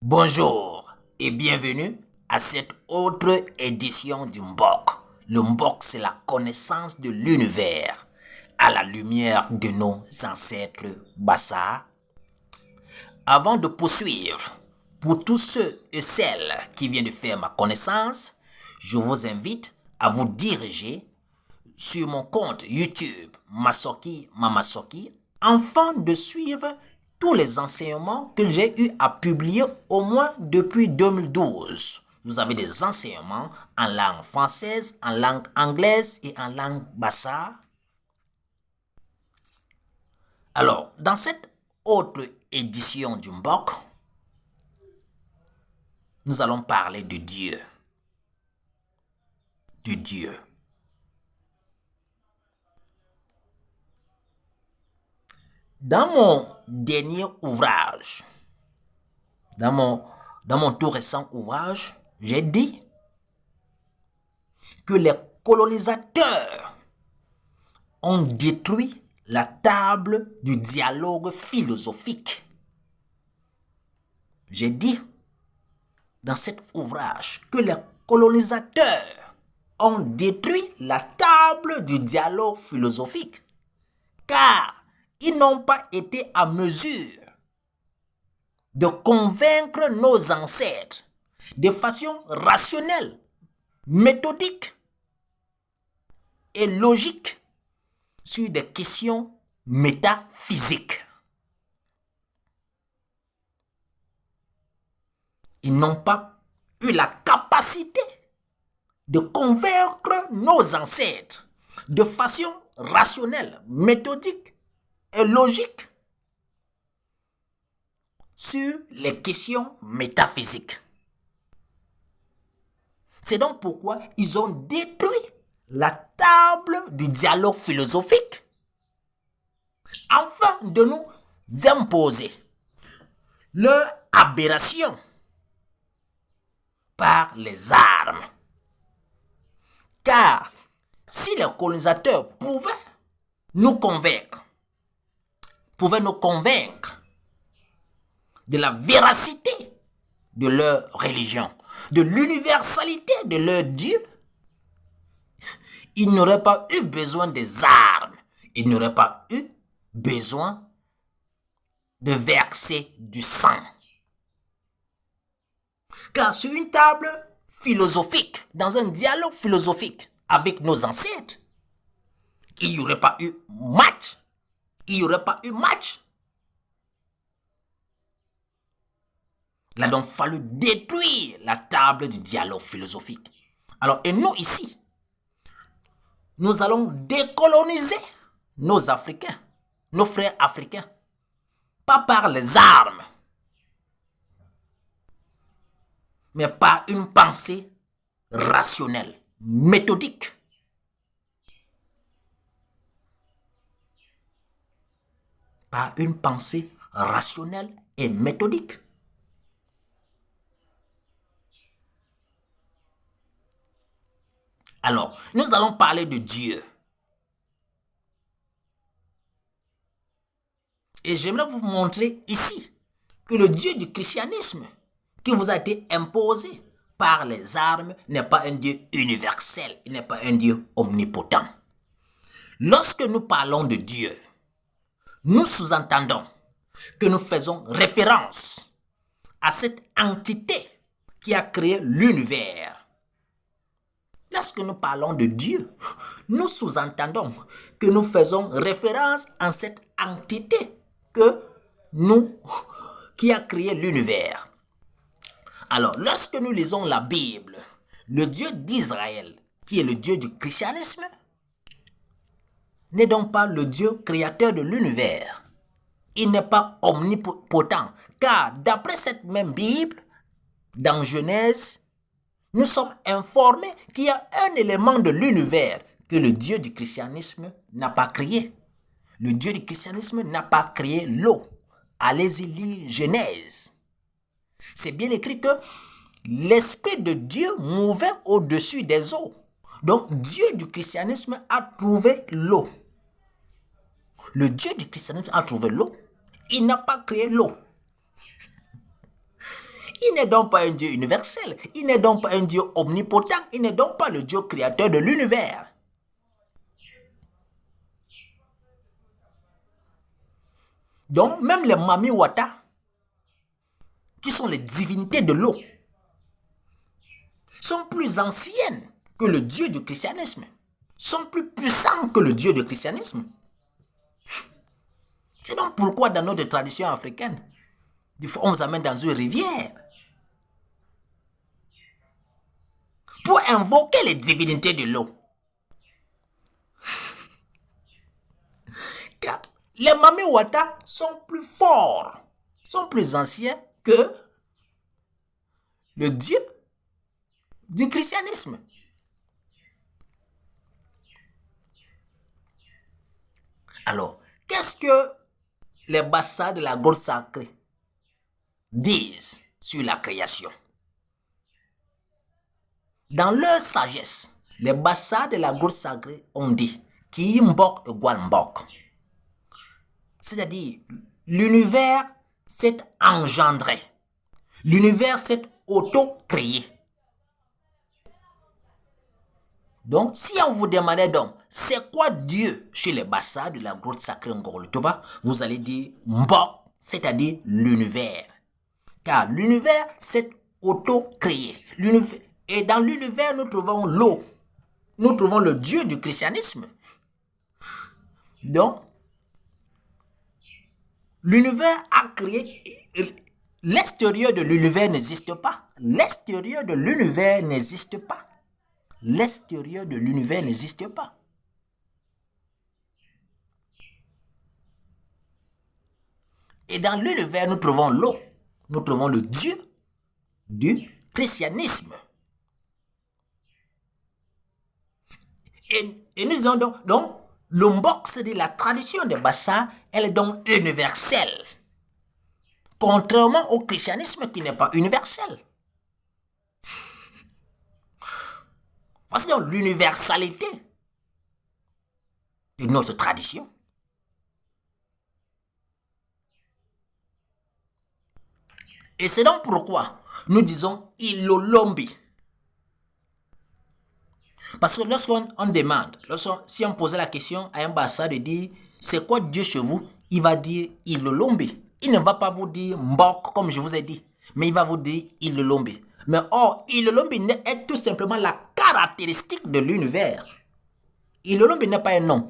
Bonjour et bienvenue à cette autre édition du MBOC. Le MBOC, c'est la connaissance de l'univers à la lumière de nos ancêtres Bassa. Avant de poursuivre, pour tous ceux et celles qui viennent de faire ma connaissance, je vous invite à vous diriger sur mon compte YouTube Masoki Mamasoki afin de suivre tous les enseignements que j'ai eu à publier au moins depuis 2012. Vous avez des enseignements en langue française, en langue anglaise et en langue bassa. Alors, dans cette autre édition du MBOC, nous allons parler de Dieu. De Dieu. Dans mon dernier ouvrage, dans mon tout récent ouvrage, j'ai dit que les colonisateurs ont détruit la table du dialogue philosophique. J'ai dit dans cet ouvrage que les colonisateurs ont détruit la table du dialogue philosophique car ils n'ont pas été à mesure de convaincre nos ancêtres de façon rationnelle, méthodique et logique sur des questions métaphysiques. Ils n'ont pas eu la capacité de convaincre nos ancêtres de façon rationnelle, méthodique et logique sur les questions métaphysiques. C'est donc pourquoi ils ont détruit la table du dialogue philosophique afin de nous imposer leur aberration par les armes. Car si les colonisateurs pouvaient nous convaincre de la véracité de leur religion, de l'universalité de leur Dieu, ils n'auraient pas eu besoin des armes, ils n'auraient pas eu besoin de verser du sang. Car sur une table philosophique, dans un dialogue philosophique avec nos ancêtres, il n'y aurait pas eu match. Il n'y aurait pas eu match. Il a donc fallu détruire la table du dialogue philosophique. Alors, et nous ici, nous allons décoloniser nos Africains, nos frères africains, pas par les armes, mais par une pensée rationnelle, méthodique. Par une pensée rationnelle et méthodique. Alors, nous allons parler de Dieu. Et j'aimerais vous montrer ici que le Dieu du christianisme qui vous a été imposé par les armes n'est pas un Dieu universel, il n'est pas un Dieu omnipotent. Lorsque nous parlons de Dieu, nous sous-entendons que nous faisons référence à cette entité qui a créé l'univers. Lorsque nous parlons de Dieu, nous sous-entendons que nous faisons référence à cette entité qui a créé l'univers. Alors, lorsque nous lisons la Bible, le Dieu d'Israël, qui est le Dieu du christianisme, n'est donc pas le Dieu créateur de l'univers. Il n'est pas omnipotent, car d'après cette même Bible, dans Genèse, nous sommes informés qu'il y a un élément de l'univers que le Dieu du christianisme n'a pas créé. Le Dieu du christianisme n'a pas créé l'eau. Allez-y lire Genèse. C'est bien écrit que l'Esprit de Dieu mouvait au-dessus des eaux. Donc Dieu du christianisme a trouvé l'eau. Le Dieu du christianisme a trouvé l'eau. Il n'a pas créé l'eau. Il n'est donc pas un Dieu universel. Il n'est donc pas un Dieu omnipotent. Il n'est donc pas le Dieu créateur de l'univers. Donc, même les Mami Wata, qui sont les divinités de l'eau, sont plus anciennes que le Dieu du christianisme, sont plus puissants que le Dieu du christianisme. C'est donc pourquoi dans notre tradition africaine, on vous amène dans une rivière pour invoquer les divinités de l'eau. Car les Mami Wata sont plus forts, sont plus anciens que le Dieu du christianisme. Alors, qu'est-ce que les Bassa de la grotte sacrée disent sur la création? Dans leur sagesse, les Bassa de la grotte sacrée ont dit qui mbok égale mbok. C'est-à-dire, l'univers s'est engendré. L'univers s'est auto-créé. Donc, si on vous demandait donc, c'est quoi Dieu chez les Bassa de la grotte sacrée Ngoroltoba, vous allez dire mbok, c'est-à-dire l'univers. Car l'univers s'est auto-créé. Et dans l'univers, nous trouvons l'eau. Nous trouvons le Dieu du christianisme. Donc, l'univers a créé. L'extérieur de l'univers n'existe pas. L'extérieur de l'univers n'existe pas. L'extérieur de l'univers n'existe pas. Et dans l'univers, nous trouvons l'eau. Nous trouvons le Dieu du christianisme. Et nous disons donc le mbok, c'est-à-dire la tradition des Bassa, elle est donc universelle. Contrairement au christianisme qui n'est pas universel. Voici donc l'universalité de notre tradition. Et c'est donc pourquoi nous disons Ilolombi. Parce que lorsqu'on demande, si on posait la question à un Bassa de dire c'est quoi Dieu chez vous, il va dire Ilolombi. Il ne va pas vous dire Mbok comme je vous ai dit, mais il va vous dire Ilolombi. Mais or, Ilolombi est tout simplement la caractéristique de l'univers. Ilolombi n'est pas un nom,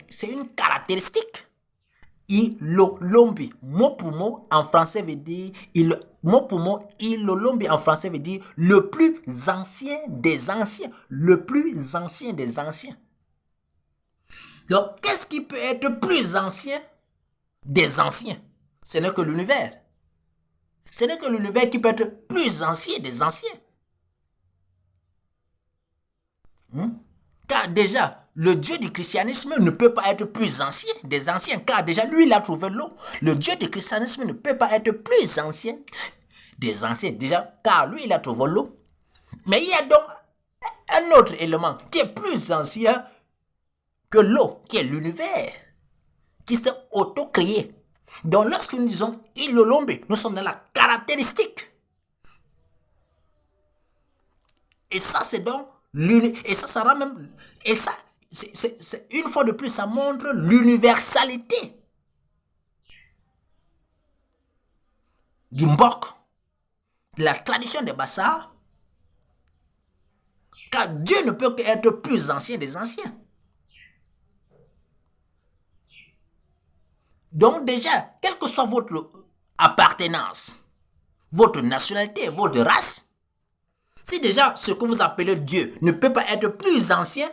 c'est une caractéristique. Ilolombi, mot pour mot en français veut dire mot pour mot, Ilolombi en français veut dire le plus ancien des anciens, le plus ancien des anciens. Donc, qu'est-ce qui peut être plus ancien des anciens? Ce n'est que l'univers. Ce n'est que l'univers qui peut être plus ancien des anciens. Car déjà, le Dieu du christianisme ne peut pas être plus ancien des anciens, car déjà, lui, il a trouvé l'eau. Le Dieu du christianisme ne peut pas être plus ancien des anciens, déjà, car lui, il a trouvé l'eau. Mais il y a donc un autre élément qui est plus ancien que l'eau, qui est l'univers, qui s'est auto-créé. Donc, lorsque nous disons Ilolombi, nous sommes dans la caractéristique. Et ça, c'est donc et ça sera même. Et ça, c'est une fois de plus, ça montre l'universalité du mbok, de la tradition des Bassa. Car Dieu ne peut qu'être plus ancien des anciens. Donc déjà, quelle que soit votre appartenance, votre nationalité, votre race, si déjà ce que vous appelez Dieu ne peut pas être plus ancien,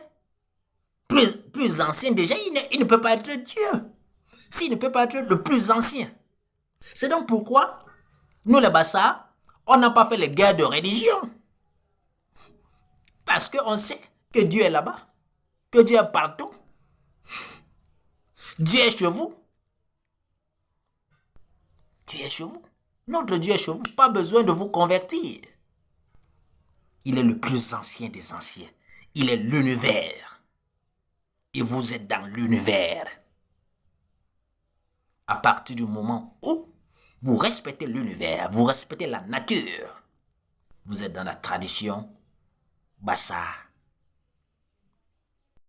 plus ancien déjà, il ne peut pas être Dieu. S'il ne peut pas être le plus ancien. C'est donc pourquoi, nous les Bassa, on n'a pas fait les guerres de religion. Parce qu'on sait que Dieu est là-bas, que Dieu est partout. Dieu est chez vous. Dieu est chez vous. Notre Dieu est chez vous. Pas besoin de vous convertir. Il est le plus ancien des anciens. Il est l'univers. Et vous êtes dans l'univers. À partir du moment où vous respectez l'univers, vous respectez la nature. Vous êtes dans la tradition Bassa